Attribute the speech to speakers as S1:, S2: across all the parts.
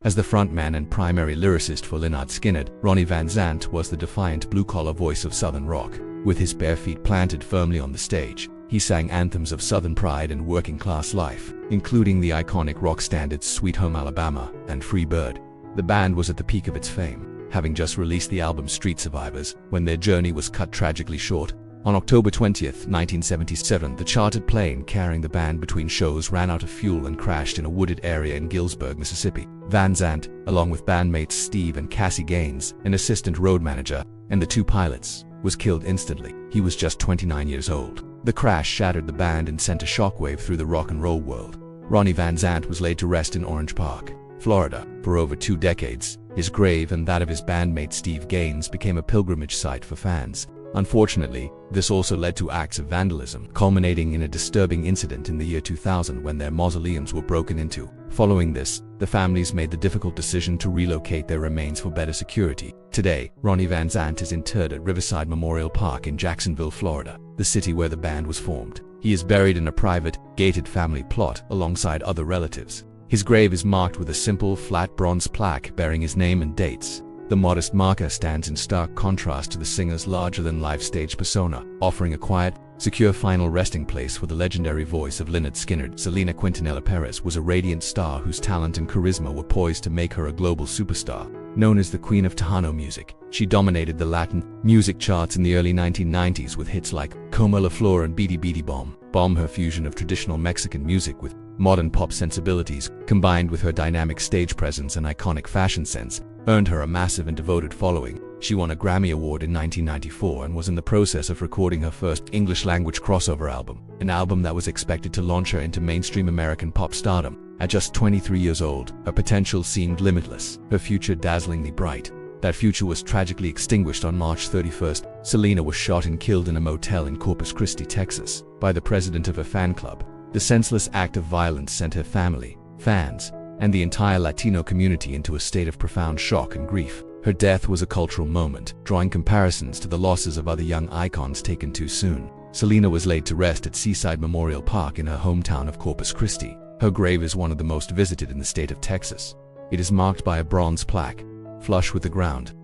S1: As the frontman and primary lyricist for Lynyrd Skynyrd, Ronnie Van Zant was the defiant blue-collar voice of Southern rock. With his bare feet planted firmly on the stage, he sang anthems of Southern pride and working-class life, including the iconic rock standards Sweet Home Alabama and Free Bird. The band was at the peak of its fame, having just released the album Street Survivors, when their journey was cut tragically short. On October 20th, 1977, the chartered plane carrying the band between shows ran out of fuel and crashed in a wooded area in Gillsburg, Mississippi. Van Zant, along with bandmates Steve and Cassie Gaines, an assistant road manager, and the two pilots, was killed instantly. He was just 29 years old. The crash shattered the band and sent a shockwave through the rock and roll world. Ronnie Van Zant was laid to rest in Orange Park, Florida, for over 2 decades. His grave and that of his bandmate Steve Gaines became a pilgrimage site for fans. Unfortunately, this also led to acts of vandalism, culminating in a disturbing incident in the year 2000 when their mausoleums were broken into. Following this, the families made the difficult decision to relocate their remains for better security. Today, Ronnie Van Zant is interred at Riverside Memorial Park in Jacksonville, Florida, the city where the band was formed. He is buried in a private, gated family plot alongside other relatives. His grave is marked with a simple, flat bronze plaque bearing his name and dates. The modest marker stands in stark contrast to the singer's larger-than-life stage persona, offering a quiet, secure final resting place for the legendary voice of Lynyrd Skynyrd. Selena Quintanilla Perez was a radiant star whose talent and charisma were poised to make her a global superstar. Known as the Queen of Tejano music, she dominated the Latin music charts in the early 1990s with hits like Como la Flor and Beady Beady Bom. Her fusion of traditional Mexican music with modern pop sensibilities, combined with her dynamic stage presence and iconic fashion sense, earned her a massive and devoted following. She won a Grammy Award in 1994 and was in the process of recording her first English-language crossover album, an album that was expected to launch her into mainstream American pop stardom. At just 23 years old, her potential seemed limitless, her future dazzlingly bright. That future was tragically extinguished on March 31st. Selena was shot and killed in a motel in Corpus Christi, Texas, by the president of her fan club. The senseless act of violence sent her family, fans, and the entire Latino community into a state of profound shock and grief. Her death was a cultural moment, drawing comparisons to the losses of other young icons taken too soon. Selena was laid to rest at Seaside Memorial Park in her hometown of Corpus Christi. Her grave is one of the most visited in the state of Texas. It is marked by a bronze plaque, flush with the ground,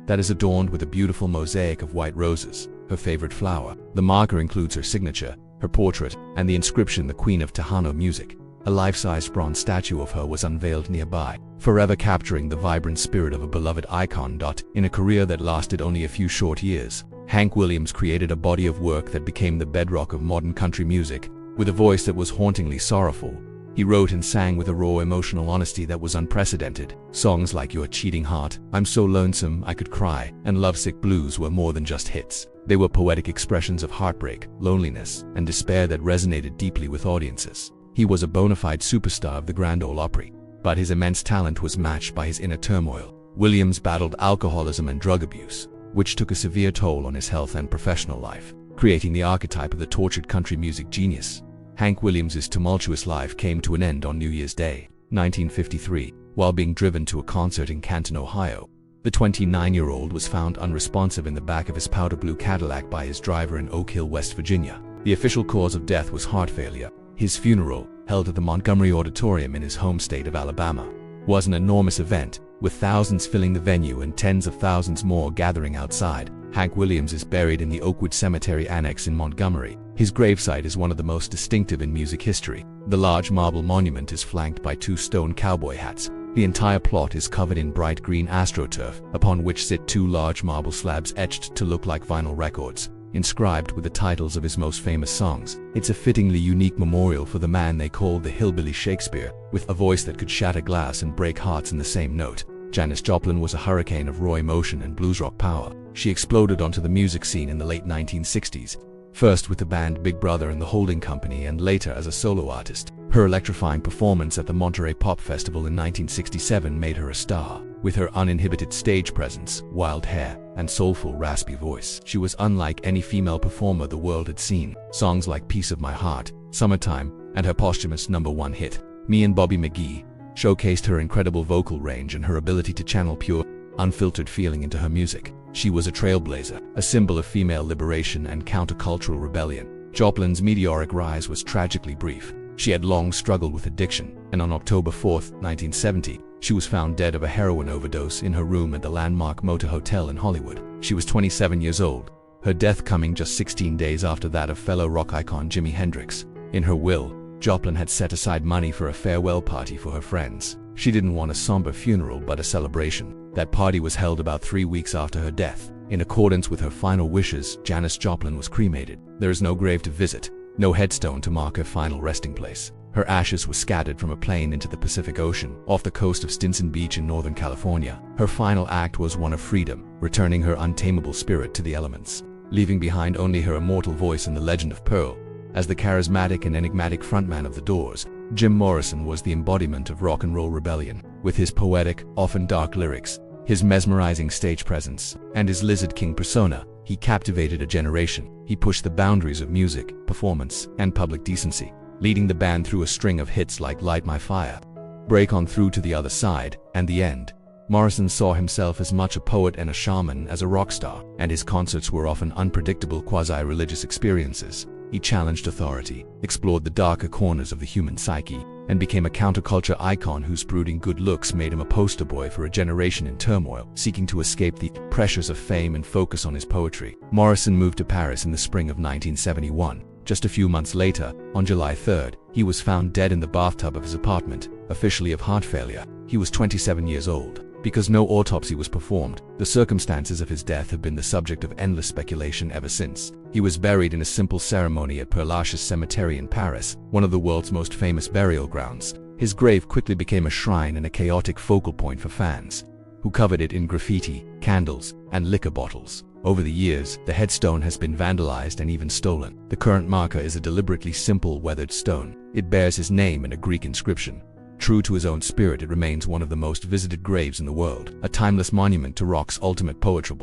S1: that is adorned with a beautiful mosaic of white roses, her favorite flower. The marker includes her signature, her portrait, and the inscription "The Queen of Tejano Music." A life-size bronze statue of her was unveiled nearby, forever capturing the vibrant spirit of a beloved icon. In a career that lasted only a few short years, Hank Williams created a body of work that became the bedrock of modern country music. With a voice that was hauntingly sorrowful, he wrote and sang with a raw emotional honesty that was unprecedented. Songs like Your Cheating Heart, I'm So Lonesome I Could Cry, and Lovesick Blues were more than just hits. They were poetic expressions of heartbreak, loneliness, and despair that resonated deeply with audiences. He was a bona fide superstar of the Grand Ole Opry, but his immense talent was matched by his inner turmoil. Williams battled alcoholism and drug abuse, which took a severe toll on his health and professional life, creating the archetype of the tortured country music genius. Hank Williams's tumultuous life came to an end on New Year's Day, 1953, while being driven to a concert in Canton, Ohio. The 29-year-old was found unresponsive in the back of his powder blue Cadillac by his driver in Oak Hill, West Virginia. The official cause of death was heart failure. His funeral, held at the Montgomery Auditorium in his home state of Alabama, was an enormous event, with thousands filling the venue and tens of thousands more gathering outside. Hank Williams is buried in the Oakwood Cemetery Annex in Montgomery. His gravesite is one of the most distinctive in music history. The large marble monument is flanked by 2 stone cowboy hats. The entire plot is covered in bright green astroturf, upon which sit 2 large marble slabs etched to look like vinyl records, inscribed with the titles of his most famous songs. It's a fittingly unique memorial for the man they called the Hillbilly Shakespeare, with a voice that could shatter glass and break hearts in the same note. Janis Joplin was a hurricane of raw emotion and blues rock power. She exploded onto the music scene in the late 1960s, first with the band Big Brother and the Holding Company and later as a solo artist. Her electrifying performance at the Monterey Pop Festival in 1967 made her a star. With her uninhibited stage presence, wild hair, and soulful raspy voice, she was unlike any female performer the world had seen. Songs like Piece of My Heart, Summertime, and her posthumous #1 hit, Me and Bobby McGee, showcased her incredible vocal range and her ability to channel pure, unfiltered feeling into her music. She was a trailblazer, a symbol of female liberation and countercultural rebellion. Joplin's meteoric rise was tragically brief. She had long struggled with addiction, and on October 4, 1970, She was found dead of a heroin overdose in her room at the landmark Motor Hotel in Hollywood. She was 27 years old, her death coming just 16 days after that of fellow rock icon Jimi Hendrix. In her will, Joplin had set aside money for a farewell party for her friends. She didn't want a somber funeral but a celebration. That party was held about 3 weeks after her death. In accordance with her final wishes, Janis Joplin was cremated. There is no grave to visit, no headstone to mark her final resting place. Her ashes were scattered from a plane into the Pacific Ocean, off the coast of Stinson Beach in Northern California. Her final act was one of freedom, returning her untamable spirit to the elements, leaving behind only her immortal voice in the legend of Pearl. As the charismatic and enigmatic frontman of The Doors, Jim Morrison was the embodiment of rock and roll rebellion. With his poetic, often dark lyrics, his mesmerizing stage presence, and his Lizard King persona, he captivated a generation. He pushed the boundaries of music, performance, and public decency, leading the band through a string of hits like Light My Fire, Break On Through to the Other Side, and The End. Morrison saw himself as much a poet and a shaman as a rock star, and his concerts were often unpredictable quasi-religious experiences. He challenged authority, explored the darker corners of the human psyche, and became a counterculture icon whose brooding good looks made him a poster boy for a generation in turmoil, seeking to escape the pressures of fame and focus on his poetry. Morrison moved to Paris in the spring of 1971. Just a few months later, on July 3rd, he was found dead in the bathtub of his apartment, officially of heart failure. He was 27 years old. Because no autopsy was performed, the circumstances of his death have been the subject of endless speculation ever since. He was buried in a simple ceremony at Père Lachaise Cemetery in Paris, one of the world's most famous burial grounds. His grave quickly became a shrine and a chaotic focal point for fans, who covered it in graffiti, candles, and liquor bottles. Over the years, the headstone has been vandalized and even stolen. The current marker is a deliberately simple weathered stone. It bears his name in a Greek inscription. True to his own spirit, it remains one of the most visited graves in the world, a timeless monument to rock's ultimate poetry.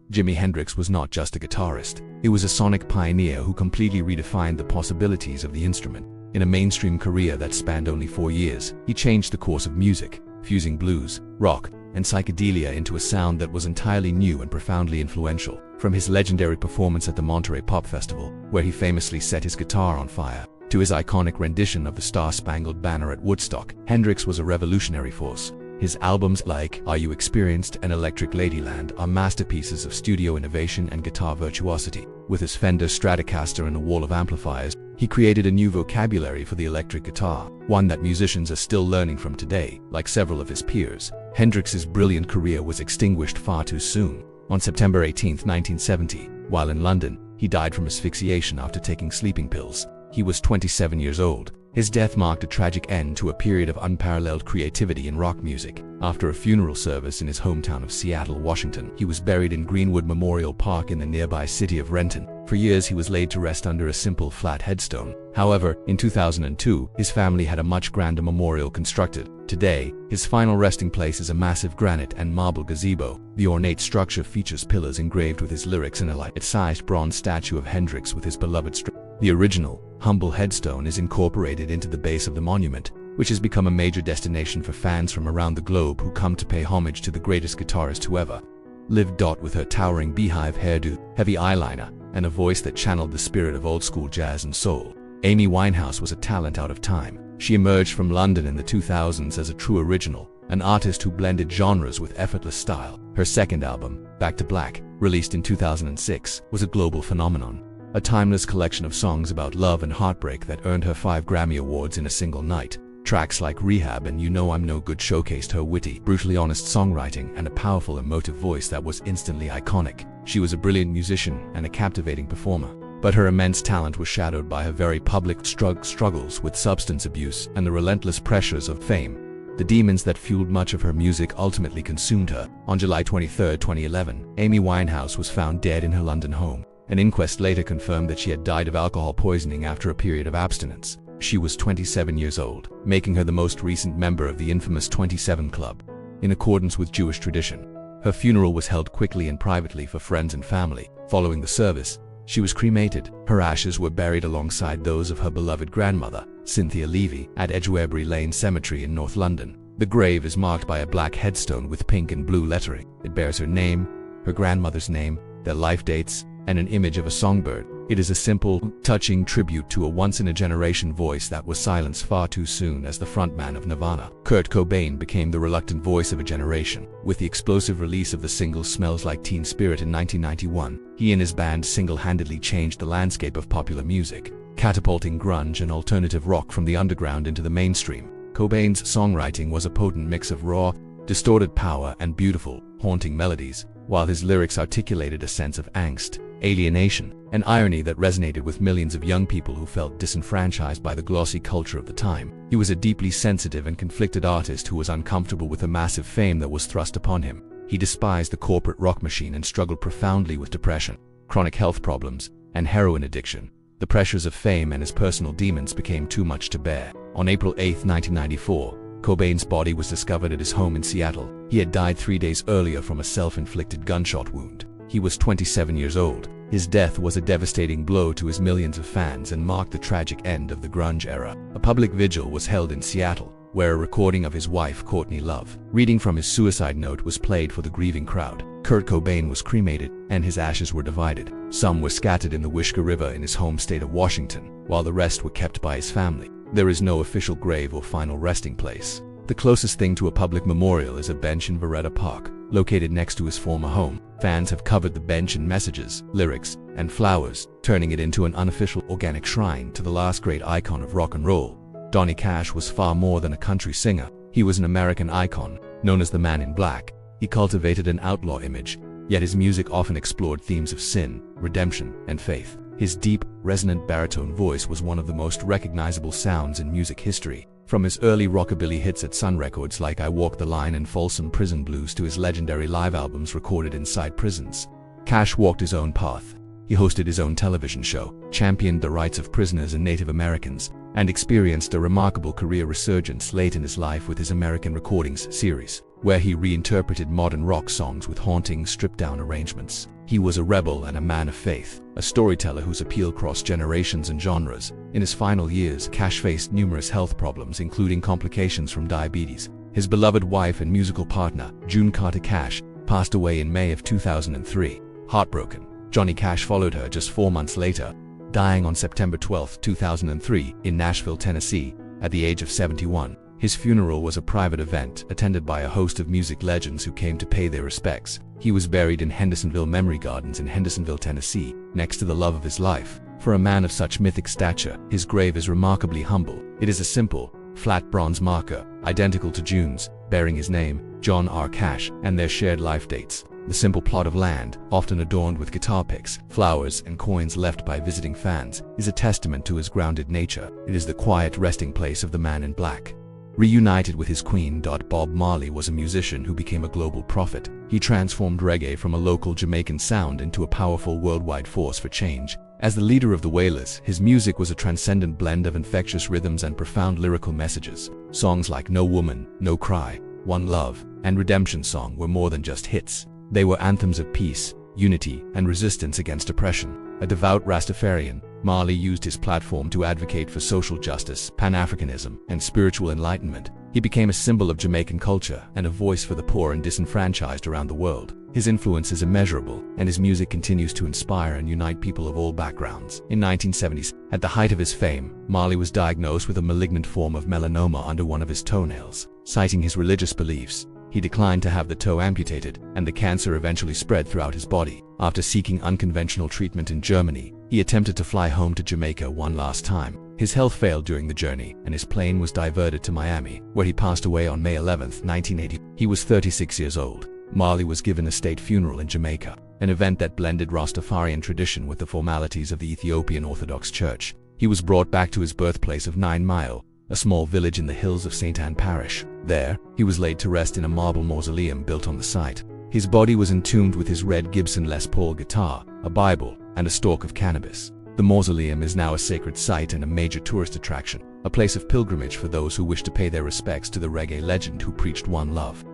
S1: Jimi Hendrix was not just a guitarist. He was a sonic pioneer who completely redefined the possibilities of the instrument. In a mainstream career that spanned only 4 years, he changed the course of music, fusing blues, rock, and psychedelia into a sound that was entirely new and profoundly influential. From his legendary performance at the Monterey Pop Festival, where he famously set his guitar on fire, to his iconic rendition of the Star-Spangled Banner at Woodstock, Hendrix was a revolutionary force. His albums like Are You Experienced and Electric Ladyland are masterpieces of studio innovation and guitar virtuosity. With his Fender Stratocaster and a wall of amplifiers, he created a new vocabulary for the electric guitar, one that musicians are still learning from today. Like several of his peers, Hendrix's brilliant career was extinguished far too soon. On September 18, 1970, while in London, he died from asphyxiation after taking sleeping pills. He was 27 years old. His death marked a tragic end to a period of unparalleled creativity in rock music. After a funeral service in his hometown of Seattle, Washington, he was buried in Greenwood Memorial Park in the nearby city of Renton. For years, he was laid to rest under a simple flat headstone. However, in 2002, his family had a much grander memorial constructed. Today, his final resting place is a massive granite and marble gazebo. The ornate structure features pillars engraved with his lyrics and a life-sized bronze statue of Hendrix with his beloved The original, humble headstone is incorporated into the base of the monument, which has become a major destination for fans from around the globe who come to pay homage to the greatest guitarist who ever lived. With her towering beehive hairdo, heavy eyeliner, and a voice that channeled the spirit of old-school jazz and soul, Amy Winehouse was a talent out of time. She emerged from London in the 2000s as a true original, an artist who blended genres with effortless style. Her second album, Back to Black, released in 2006, was a global phenomenon. A timeless collection of songs about love and heartbreak that earned her 5 Grammy Awards in a single night. Tracks like Rehab and You Know I'm No Good showcased her witty, brutally honest songwriting and a powerful emotive voice that was instantly iconic. She was a brilliant musician and a captivating performer, but her immense talent was shadowed by her very public struggles with substance abuse and the relentless pressures of fame. The demons that fueled much of her music ultimately consumed her. On July 23, 2011, Amy Winehouse was found dead in her London home. An inquest later confirmed that she had died of alcohol poisoning after a period of abstinence. She was 27 years old, making her the most recent member of the infamous 27 Club. In accordance with Jewish tradition, her funeral was held quickly and privately for friends and family. Following the service, she was cremated. Her ashes were buried alongside those of her beloved grandmother, Cynthia Levy, at Edgewarebury Lane Cemetery in North London. The grave is marked by a black headstone with pink and blue lettering. It bears her name, her grandmother's name, their life dates, and an image of a songbird. It is a simple, touching tribute to a once-in-a-generation voice that was silenced far too soon as the frontman of Nirvana. Kurt Cobain became the reluctant voice of a generation. With the explosive release of the single Smells Like Teen Spirit in 1991, he and his band single-handedly changed the landscape of popular music, catapulting grunge and alternative rock from the underground into the mainstream. Cobain's songwriting was a potent mix of raw, distorted power and beautiful, haunting melodies, while his lyrics articulated a sense of angst, alienation, and irony that resonated with millions of young people who felt disenfranchised by the glossy culture of the time. He was a deeply sensitive and conflicted artist who was uncomfortable with the massive fame that was thrust upon him. He despised the corporate rock machine and struggled profoundly with depression, chronic health problems, and heroin addiction. The pressures of fame and his personal demons became too much to bear. On April 8, 1994, Cobain's body was discovered at his home in Seattle. He had died 3 days earlier from a self-inflicted gunshot wound. He was 27 years old. His death was a devastating blow to his millions of fans and marked the tragic end of the grunge era. A public vigil was held in Seattle, where a recording of his wife, Courtney Love, reading from his suicide note was played for the grieving crowd. Kurt Cobain was cremated, and his ashes were divided. Some were scattered in the Wishkah River in his home state of Washington, while the rest were kept by his family. There is no official grave or final resting place. The closest thing to a public memorial is a bench in Veretta Park, located next to his former home. Fans have covered the bench in messages, lyrics, and flowers, turning it into an unofficial organic shrine to the last great icon of rock and roll. Johnny Cash was far more than a country singer. He was an American icon, known as the Man in Black. He cultivated an outlaw image, yet his music often explored themes of sin, redemption, and faith. His deep, resonant baritone voice was one of the most recognizable sounds in music history. From his early rockabilly hits at Sun Records like I Walk the Line and Folsom Prison Blues to his legendary live albums recorded inside prisons, Cash walked his own path. He hosted his own television show, championed the rights of prisoners and Native Americans, and experienced a remarkable career resurgence late in his life with his American Recordings series, where he reinterpreted modern rock songs with haunting, stripped-down arrangements. He was a rebel and a man of faith, a storyteller whose appeal crossed generations and genres. In his final years, Cash faced numerous health problems, including complications from diabetes. His beloved wife and musical partner, June Carter Cash, passed away in May of 2003. Heartbroken, Johnny Cash followed her just 4 months later, dying on September 12, 2003, in Nashville, Tennessee, at the age of 71. His funeral was a private event, attended by a host of music legends who came to pay their respects. He was buried in Hendersonville Memory Gardens in Hendersonville, Tennessee, next to the love of his life. For a man of such mythic stature, his grave is remarkably humble. It is a simple, flat bronze marker, identical to June's, bearing his name, John R. Cash, and their shared life dates. The simple plot of land, often adorned with guitar picks, flowers, and coins left by visiting fans, is a testament to his grounded nature. It is the quiet resting place of the Man in Black. Reunited with his queen, Bob Marley was a musician who became a global prophet. He transformed reggae from a local Jamaican sound into a powerful worldwide force for change. As the leader of the Wailers, his music was a transcendent blend of infectious rhythms and profound lyrical messages. Songs like No Woman, No Cry, One Love, and Redemption Song were more than just hits. They were anthems of peace, unity, and resistance against oppression. A devout Rastafarian, Marley used his platform to advocate for social justice, Pan-Africanism, and spiritual enlightenment. He became a symbol of Jamaican culture and a voice for the poor and disenfranchised around the world. His influence is immeasurable, and his music continues to inspire and unite people of all backgrounds. In 1970s, at the height of his fame, Marley was diagnosed with a malignant form of melanoma under one of his toenails. Citing his religious beliefs, he declined to have the toe amputated, and the cancer eventually spread throughout his body. After seeking unconventional treatment in Germany, he attempted to fly home to Jamaica one last time. His health failed during the journey, and his plane was diverted to Miami, where he passed away on May 11, 1980. He was 36 years old. Marley was given a state funeral in Jamaica, an event that blended Rastafarian tradition with the formalities of the Ethiopian Orthodox Church. He was brought back to his birthplace of 9 Mile, a small village in the hills of St. Anne Parish. There, he was laid to rest in a marble mausoleum built on the site. His body was entombed with his red Gibson Les Paul guitar, a Bible, and a stalk of cannabis. The mausoleum is now a sacred site and a major tourist attraction, a place of pilgrimage for those who wish to pay their respects to the reggae legend who preached one love.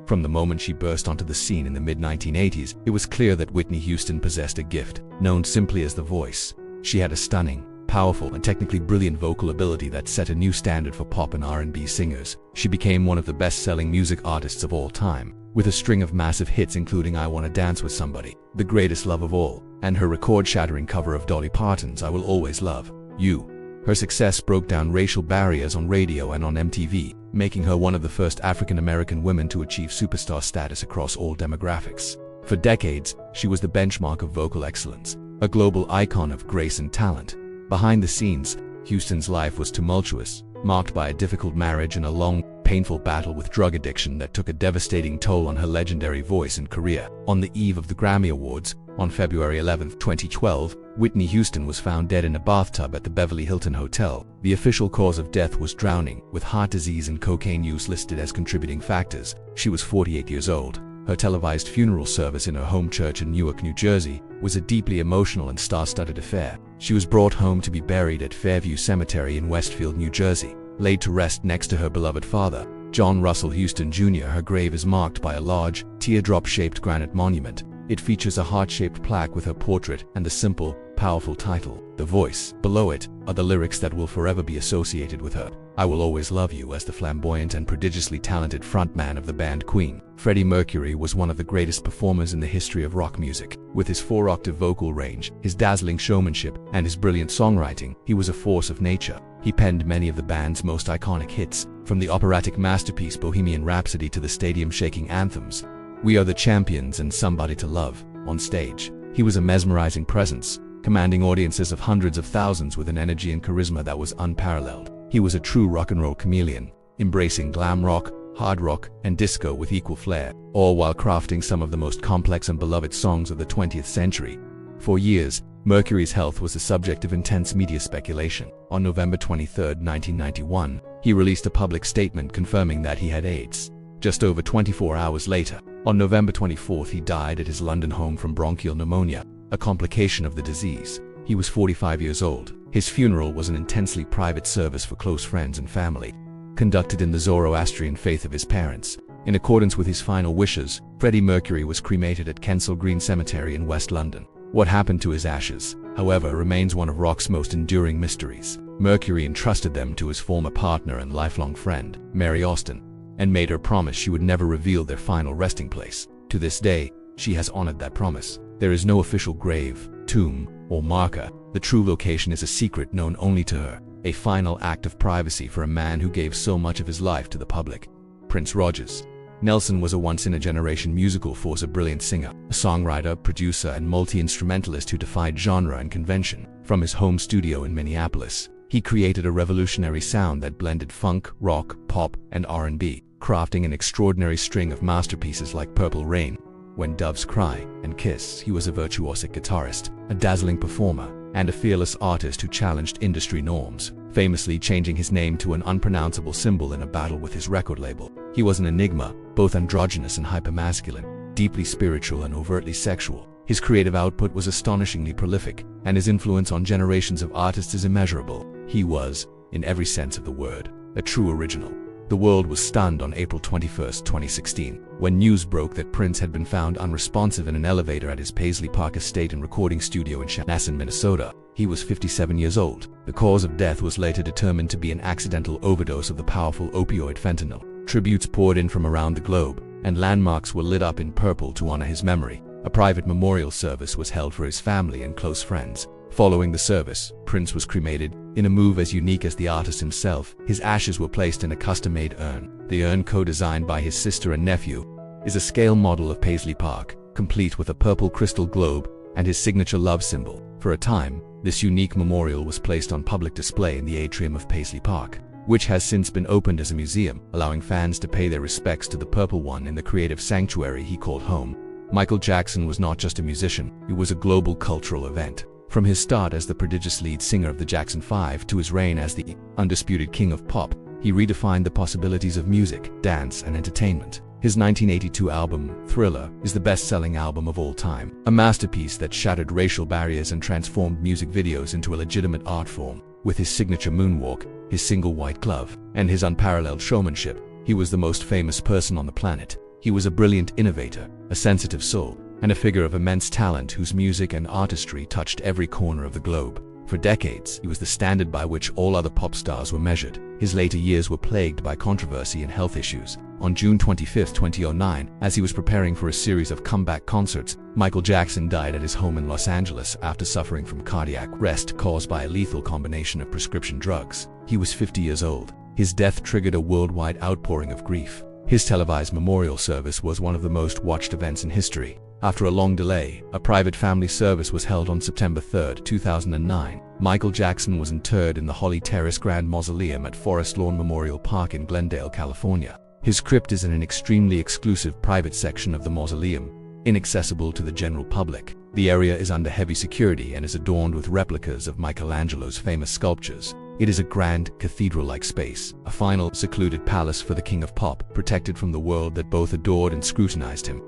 S1: From the moment she burst onto the scene in the mid-1980s, it was clear that Whitney Houston possessed a gift, known simply as the Voice. She had a stunning, powerful and technically brilliant vocal ability that set a new standard for pop and R&B singers. She became one of the best-selling music artists of all time, with a string of massive hits including I Wanna Dance with Somebody, The Greatest Love of All, and her record-shattering cover of Dolly Parton's I Will Always Love You. Her success broke down racial barriers on radio and on MTV, making her one of the first African-American women to achieve superstar status across all demographics. For decades, she was the benchmark of vocal excellence, a global icon of grace and talent. Behind the scenes, Houston's life was tumultuous, marked by a difficult marriage and a long, painful battle with drug addiction that took a devastating toll on her legendary voice and career. On the eve of the Grammy Awards, on February 11, 2012, Whitney Houston was found dead in a bathtub at the Beverly Hilton Hotel. The official cause of death was drowning, with heart disease and cocaine use listed as contributing factors. She was 48 years old. Her televised funeral service in her home church in Newark, New Jersey, was a deeply emotional and star-studded affair. She was brought home to be buried at Fairview Cemetery in Westfield, New Jersey, laid to rest next to her beloved father, John Russell Houston Jr. Her grave is marked by a large, teardrop-shaped granite monument. It features a heart-shaped plaque with her portrait and the simple, powerful title, The Voice. Below it are the lyrics that will forever be associated with her. I will always love you. As the flamboyant and prodigiously talented frontman of the band Queen, Freddie Mercury was one of the greatest performers in the history of rock music. With his 4-octave vocal range, his dazzling showmanship, and his brilliant songwriting, he was a force of nature. He penned many of the band's most iconic hits, from the operatic masterpiece Bohemian Rhapsody to the stadium-shaking anthems We Are the Champions and Somebody to Love. On stage, he was a mesmerizing presence, commanding audiences of hundreds of thousands with an energy and charisma that was unparalleled. He was a true rock and roll chameleon, embracing glam rock, hard rock, and disco with equal flair, all while crafting some of the most complex and beloved songs of the 20th century. For years, Mercury's health was the subject of intense media speculation. On November 23, 1991, he released a public statement confirming that he had AIDS. Just over 24 hours later, on November 24, he died at his London home from bronchial pneumonia, a complication of the disease. He was 45 years old. His funeral was an intensely private service for close friends and family, conducted in the Zoroastrian faith of his parents. In accordance with his final wishes, Freddie Mercury was cremated at Kensal Green Cemetery in West London. What happened to his ashes, however, remains one of rock's most enduring mysteries. Mercury entrusted them to his former partner and lifelong friend, Mary Austin, and made her promise she would never reveal their final resting place. To this day, she has honored that promise. There is no official grave, tomb, or marker. The true location is a secret known only to her, a final act of privacy for a man who gave so much of his life to the public. Prince Rogers Nelson was a once-in-a-generation musical force, a brilliant singer, a songwriter, producer, and multi-instrumentalist who defied genre and convention. From his home studio in Minneapolis, he created a revolutionary sound that blended funk, rock, pop, and R&B, crafting an extraordinary string of masterpieces like Purple Rain, When Doves Cry, and Kiss. He was a virtuosic guitarist, a dazzling performer, and a fearless artist who challenged industry norms, famously changing his name to an unpronounceable symbol in a battle with his record label. He was an enigma, both androgynous and hypermasculine, deeply spiritual and overtly sexual. His creative output was astonishingly prolific, and his influence on generations of artists is immeasurable. He was, in every sense of the word, a true original. The world was stunned on April 21, 2016, when news broke that Prince had been found unresponsive in an elevator at his Paisley Park estate and recording studio in Chanhassen, Minnesota. He was 57 years old. The cause of death was later determined to be an accidental overdose of the powerful opioid fentanyl. Tributes poured in from around the globe, and landmarks were lit up in purple to honor his memory. A private memorial service was held for his family and close friends. Following the service, Prince was cremated. In a move as unique as the artist himself, his ashes were placed in a custom-made urn. The urn, co-designed by his sister and nephew, is a scale model of Paisley Park, complete with a purple crystal globe and his signature love symbol. For a time, this unique memorial was placed on public display in the atrium of Paisley Park, which has since been opened as a museum, allowing fans to pay their respects to the Purple One in the creative sanctuary he called home. Michael Jackson was not just a musician, he was a global cultural event. From his start as the prodigious lead singer of the Jackson 5 to his reign as the undisputed king of pop, he redefined the possibilities of music, dance, and entertainment. His 1982 album, Thriller, is the best-selling album of all time, a masterpiece that shattered racial barriers and transformed music videos into a legitimate art form. With his signature moonwalk, his single white glove, and his unparalleled showmanship, he was the most famous person on the planet. He was a brilliant innovator, a sensitive soul, and a figure of immense talent whose music and artistry touched every corner of the globe. For decades, he was the standard by which all other pop stars were measured. His later years were plagued by controversy and health issues. On June 25, 2009, as he was preparing for a series of comeback concerts, Michael Jackson died at his home in Los Angeles after suffering from cardiac arrest caused by a lethal combination of prescription drugs. He was 50 years old. His death triggered a worldwide outpouring of grief. His televised memorial service was one of the most watched events in history. After a long delay, a private family service was held on September 3, 2009. Michael Jackson was interred in the Holly Terrace Grand Mausoleum at Forest Lawn Memorial Park in Glendale, California. His crypt is in an extremely exclusive private section of the mausoleum, inaccessible to the general public. The area is under heavy security and is adorned with replicas of Michelangelo's famous sculptures. It is a grand, cathedral-like space, a final, secluded palace for the king of pop, protected from the world that both adored and scrutinized him.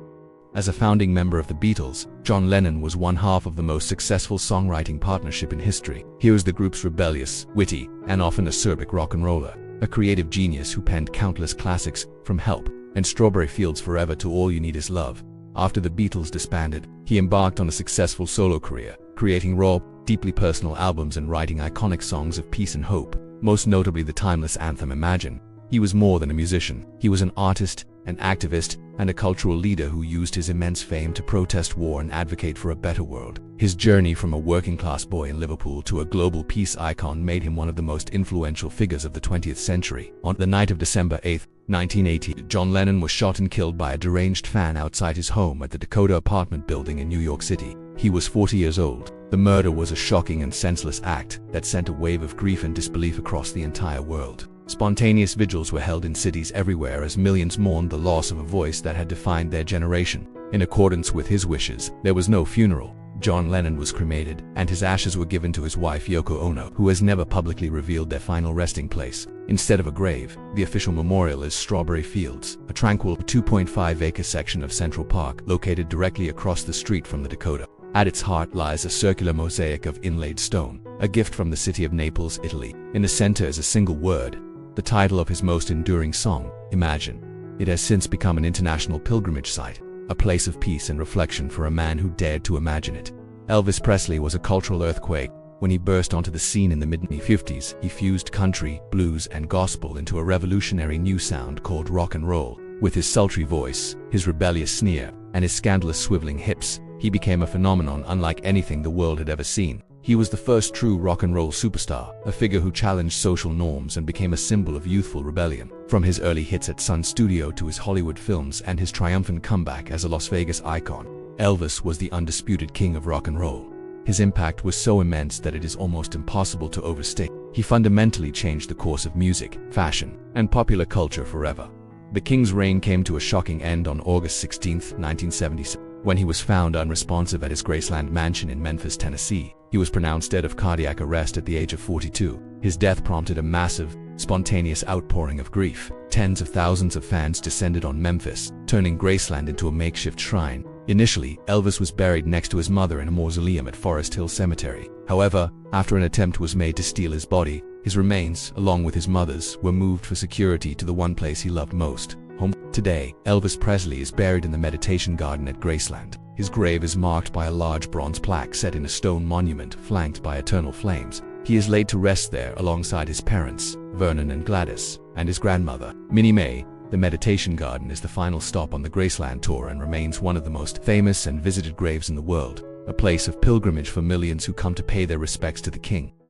S1: As a founding member of the Beatles, John Lennon was one half of the most successful songwriting partnership in history. He was the group's rebellious, witty, and often acerbic rock and roller, a creative genius who penned countless classics, from Help and Strawberry Fields Forever to All You Need Is Love. After the Beatles disbanded, he embarked on a successful solo career, creating raw, deeply personal albums and writing iconic songs of peace and hope, most notably the timeless anthem Imagine. He was more than a musician. He was an artist, an activist, and a cultural leader who used his immense fame to protest war and advocate for a better world. His journey from a working-class boy in Liverpool to a global peace icon made him one of the most influential figures of the 20th century. On the night of December 8, 1980, John Lennon was shot and killed by a deranged fan outside his home at the Dakota apartment building in New York City. He was 40 years old. The murder was a shocking and senseless act that sent a wave of grief and disbelief across the entire world. Spontaneous vigils were held in cities everywhere as millions mourned the loss of a voice that had defined their generation. In accordance with his wishes, there was no funeral. John Lennon was cremated, and his ashes were given to his wife Yoko Ono, who has never publicly revealed their final resting place. Instead of a grave, the official memorial is Strawberry Fields, a tranquil 2.5-acre section of Central Park located directly across the street from the Dakota. At its heart lies a circular mosaic of inlaid stone, a gift from the city of Naples, Italy. In the center is a single word, the title of his most enduring song, Imagine. It has since become an international pilgrimage site, a place of peace and reflection for a man who dared to imagine it. Elvis Presley was a cultural earthquake. When he burst onto the scene in the mid-50s, he fused country, blues, and gospel into a revolutionary new sound called rock and roll. With his sultry voice, his rebellious sneer, and his scandalous swiveling hips, he became a phenomenon unlike anything the world had ever seen. He was the first true rock and roll superstar, a figure who challenged social norms and became a symbol of youthful rebellion. From his early hits at Sun Studio to his Hollywood films and his triumphant comeback as a Las Vegas icon, Elvis was the undisputed king of rock and roll. His impact was so immense that it is almost impossible to overstate. He fundamentally changed the course of music, fashion, and popular culture forever. The king's reign came to a shocking end on August 16, 1977. When he was found unresponsive at his Graceland mansion in Memphis, Tennessee. He was pronounced dead of cardiac arrest at the age of 42. His death prompted a massive, spontaneous outpouring of grief. Tens of thousands of fans descended on Memphis, turning Graceland into a makeshift shrine. Initially, Elvis was buried next to his mother in a mausoleum at Forest Hill Cemetery. However, after an attempt was made to steal his body, his remains, along with his mother's, were moved for security to the one place he loved most, home. Today, Elvis Presley is buried in the Meditation Garden at Graceland. His grave is marked by a large bronze plaque set in a stone monument flanked by eternal flames. He is laid to rest there alongside his parents, Vernon and Gladys, and his grandmother, Minnie Mae. The Meditation Garden is the final stop on the Graceland tour and remains one of the most famous and visited graves in the world, a place of pilgrimage for millions who come to pay their respects to the king.